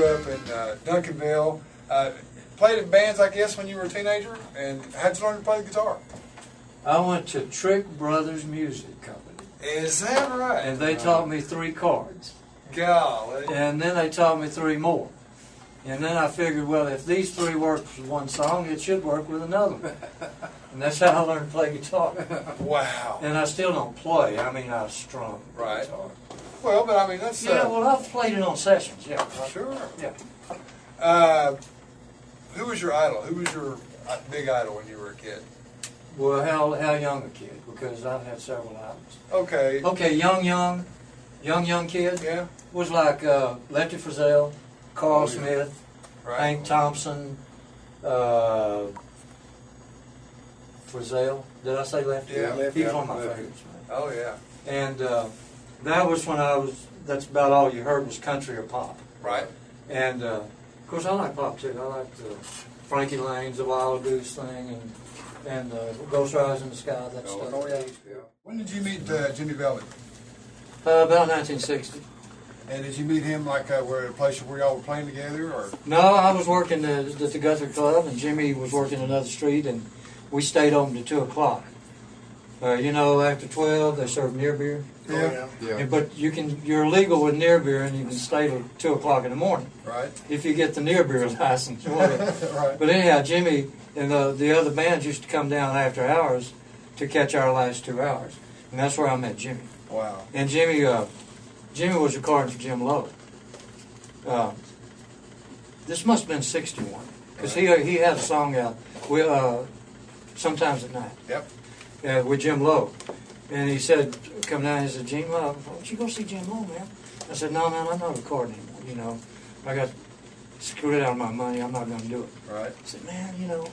grew up in Duncanville. Played in bands, I guess, when you were a teenager, and how'd you learn to play the guitar? I went to Trick Brothers Music Company. Is that right? And they taught me 3 chords. Golly. And then they taught me 3 more. And then I figured, well, if these 3 work with one song, it should work with another one. And that's how I learned to play guitar. Wow. And I still don't play. I mean, I strum Right. guitar. Well, but I mean, that's... Yeah, well, I've played it on sessions, yeah. Sure. Yeah. Who was your idol? Who was your big idol when you were a kid? Well, how young a kid? Because I've had several idols. Okay. Okay, young kid. Yeah. Was like Lefty Frizzell, Carl Smith, Right. Hank Thompson, Frizzell. Did I say Lefty? Yeah. He was one of my favorites, man. Oh, yeah. And that was when that's about all you heard was country or pop. Right. And, of course, I like pop, too. I like Frankie Lane's The Wild Goose thing and Ghost Rise in the Sky, that stuff. Oh, yeah. When did you meet Jimmy Velvet? About 1960. And did you meet him like where a place where y'all were playing together, or? No, I was working at the Guthrie Club, and Jimmy was working another street, and we stayed open to 2 o'clock. You know, after 12, they serve near beer. Yeah. Yeah. But you're legal with near beer, and you can stay till 2 o'clock in the morning. Right. If you get the near beer license. Right. But anyhow, Jimmy and the other bands used to come down after hours to catch our last 2 hours, and that's where I met Jimmy. Wow. And Jimmy was recording for Jim Lowe. This must have been '61, because he had a song out with Sometimes at Night. Yep. With Jim Lowe. And he said, come down, he said, Jim, why don't you go see Jim Lowe, man? I said, no, man, I'm not recording anymore, you know. I got screwed out of my money, I'm not going to do it. Right. I said, man, you know,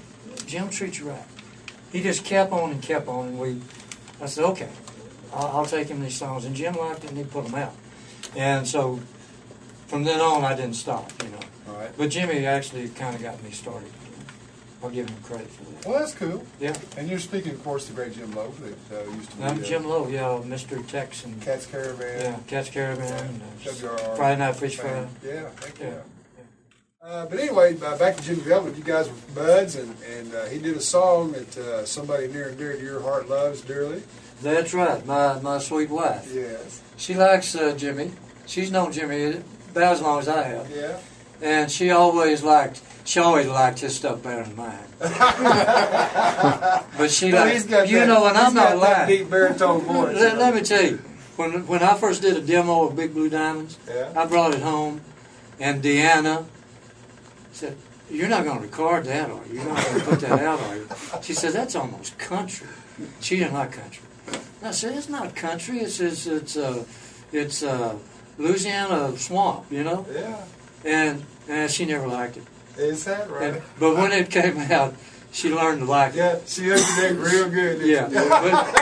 Jim treats you right. He just kept on, and I said, okay, I'll take him these songs. And Jim liked it, and he put them out. And so, from then on, I didn't stop, you know. All right. But Jimmy actually kind of got me started. I'll give him credit for that. Well, that's cool. Yeah. And you're speaking, of course, the great Jim Lowe that used to be... I'm Jim Lowe, yeah, Mr. Tex and... Cat's Caravan. Yeah, Cat's Caravan. WRR. Friday Night Fish Fry. Yeah, thank you. Yeah. But anyway, back to Jimmy Velvet, you guys were buds, and he did a song that somebody near and dear to your heart loves dearly. That's right, my sweet wife. Yes. She likes Jimmy. She's known Jimmy about as long as I have. Yeah. And she always liked his stuff better than mine. But she likes, you know, and I'm not lying. Deep baritone voice. Let me tell you, when I first did a demo of Big Blue Diamonds, yeah. I brought it home, and Deanna said, "You're not going to record that, are you? You're not going to put that out, are you?" She said, "That's almost country." She didn't like country. And I said, "It's not country. It's Louisiana swamp, you know." Yeah. And she never liked it. Is that right? But when it came out, she learned to like it. Yeah, she understood it real good. Yeah,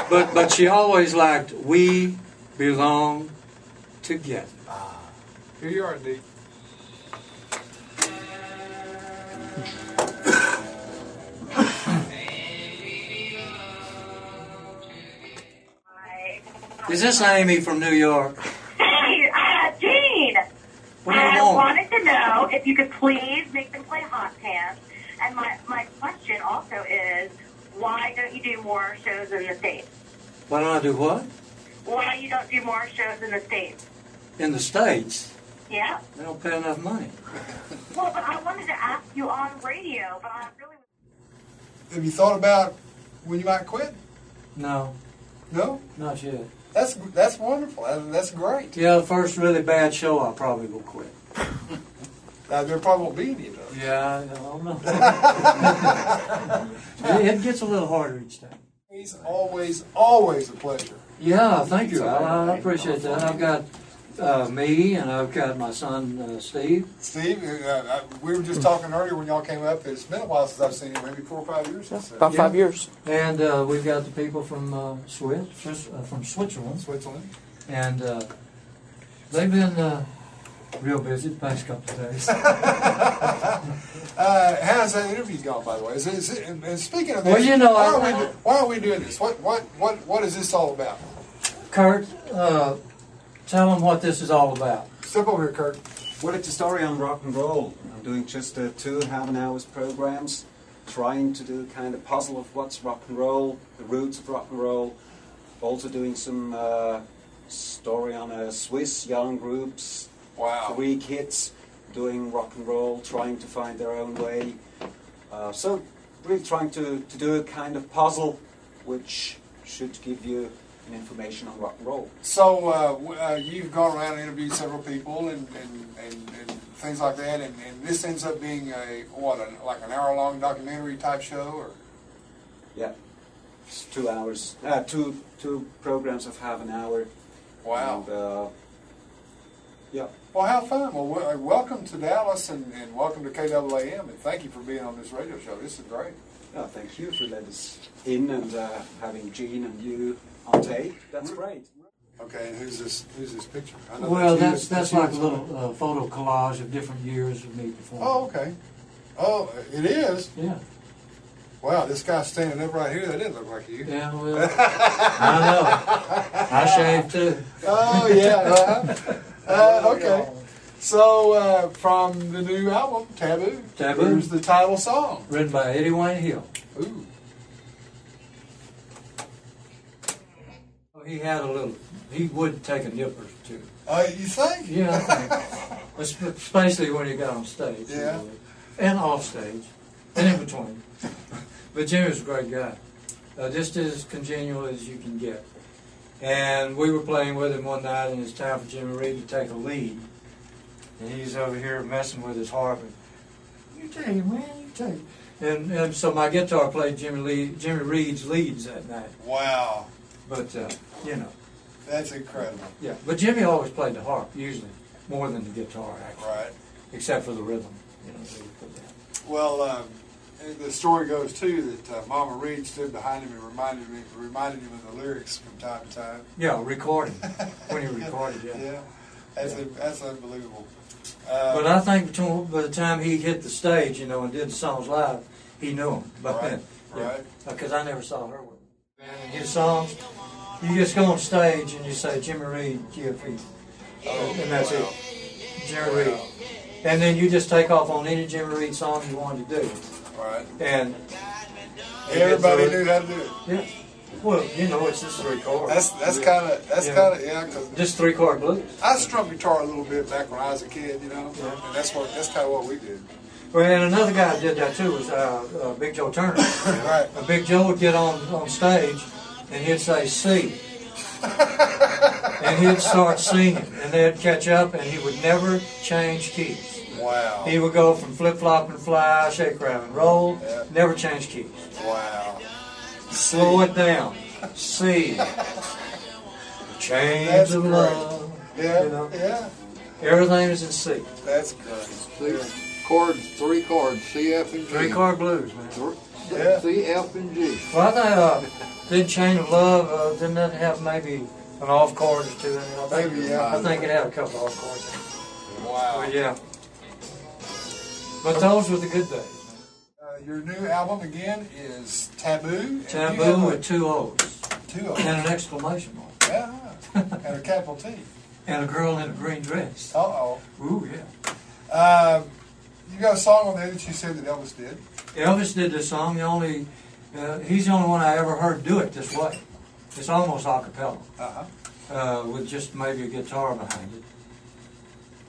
but she always liked "We Belong Together." Here you are, D. Is this Amy from New York? Hey, Gene! I wanted to know if you could please make them play Hot Pants. And my question also is, why don't you do more shows in the States? Why don't I do what? Why you don't do more shows in the States? In the States? Yeah. They don't pay enough money. Well, but I wanted to ask you on radio, but I really... Have you thought about when you might quit? No. No? Not yet. That's wonderful. That's great. Yeah, the first really bad show, I probably will quit. There probably won't be any of those. Yeah, I don't know. It gets a little harder each time. It's always a pleasure. Yeah, thank you. I appreciate that. I've got me, and I've got my son, Steve. Steve, we were just talking earlier when y'all came up. It's been a while since I've seen you, maybe 4 or 5 years. Yeah, about 5 years. And we've got the people from Switzerland. Switzerland. And they've been real busy the past couple of days. How's that interview gone, by the way? And speaking of this, well, you know, why are we doing this? What is this all about? Kurt, tell them what this is all about. Step over here, Kurt. Well, it's a story on rock and roll. I'm doing just 2.5 hours programs, trying to do a kind of puzzle of what's rock and roll, the roots of rock and roll. Also doing some story on Swiss young groups. Wow. 3 kids doing rock and roll, trying to find their own way. So really trying to do a kind of puzzle which should give you an information on rock and roll. So you've gone around and interviewed several people and things like that, and this ends up being like an hour-long documentary type show, or? Yeah, it's 2 hours. Two programs of half an hour. Wow. And, yeah. Well, how fun. Well, welcome to Dallas and welcome to KAAM, and thank you for being on this radio show. This is great. Yeah, thank you for letting us in and having Gene and you on tape. That's great. Okay, and who's this picture? I know Well, you. that's like a little photo collage of different years of me performing. Oh, okay. Oh, it is? Yeah. Wow, this guy standing up right here, that didn't look like you. Yeah, well, I know. I shaved too. Oh, yeah. Okay. So, from the new album, Taboo. Taboo. Here's the title song. Written by Eddie Wayne Hill. Ooh. He had a little, he would take a nip or two. You think? Yeah, I think. Especially when he got on stage. Yeah. And off stage. And in between. But Jimmy was a great guy. Just as congenial as you can get. And we were playing with him one night, and it's time for Jimmy Reed to take a lead. And he's over here messing with his harp. And, you take it, man, you take it. And so my guitar played Jimmy Reed's leads that night. Wow. But, you know. That's incredible. Yeah, but Jimmy always played the harp, usually, more than the guitar, actually. Right. Except for the rhythm, you know, they would put that. Well, the story goes, too, that Mama Reed stood behind him and reminded him of the lyrics from time to time. Yeah, recording. When he recorded, yeah. Yeah. That's unbelievable. But I think by the time he hit the stage, you know, and did the songs live, he knew them by then. Right. Because I never saw her with him. And his songs, you just go on stage and you say, Jimmy Reed, GFE. And that's it. Jimmy Reed. And then you just take off on any Jimmy Reed song you wanted to do. Right. And everybody knew how to do it. Yeah. Well, you know, it's just 3 chords. That's kind of cause just 3-chord blues. I strummed guitar a little bit back when I was a kid, you know, and that's kind of what we did. Well, and another guy that did that too was Big Joe Turner. Right. Big Joe would get on stage and he'd say C, and he'd start singing, and they'd catch up, and he would never change keys. Wow. He would go from flip flop and fly, shake, grab, and roll, never change keys. Wow. Slow it down. C. Chains of love. Yeah. You know? Yeah. Everything is in C. That's great. Three chords, C, F, and G. 3-chord blues, man. Yeah. C, F, and G. Well, I think did Chain of Love, didn't that have maybe an off chord or two in it? Maybe, yeah. I think it had a couple off chords in it. Wow. But yeah. But those were the good days. Your new album again is Taboo. Taboo with 2 O's. 2 O's. And an exclamation mark. Yeah. And a capital T. And a girl in a green dress. Uh-oh. Ooh, yeah. You got a song on there that you said that Elvis did. Elvis did this song. He's the only one I ever heard do it this way. It's almost a cappella. With just maybe a guitar behind it.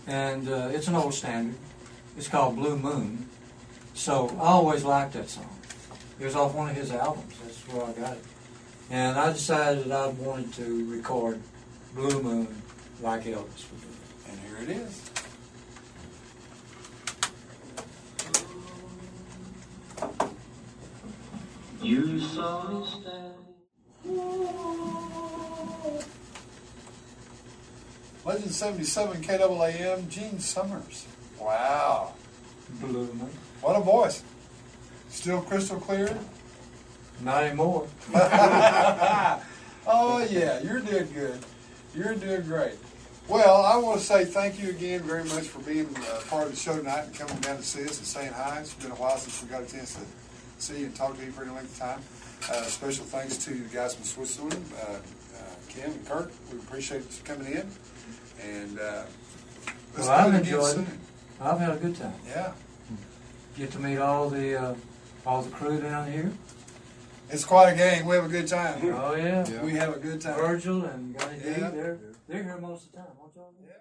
And it's an old standard. It's called Blue Moon. So I always liked that song. It was off one of his albums. That's where I got it. And I decided I wanted to record Blue Moon like Elvis would do it. And here it is. You saw me standing. Legend 77 KAAM, Gene Summers. Wow. Blue Moon. What a voice. Still crystal clear? Not anymore. Oh, yeah. You're doing good. You're doing great. Well, I want to say thank you again very much for being part of the show tonight and coming down to see us and saying hi. It's been a while since we got a chance to see you and talk to you for any length of time. Special thanks to the guys from Switzerland, Kim and Kurt. We appreciate you coming in. And Let's Well, I've do it again enjoyed it. soon. I've had a good time. Yeah. Get to meet all the crew down here. It's quite a gang. We have a good time. Oh yeah. Yeah. We have a good time. Virgil and Gunny D, Yeah. they're here most of the time, won't y'all? Yeah.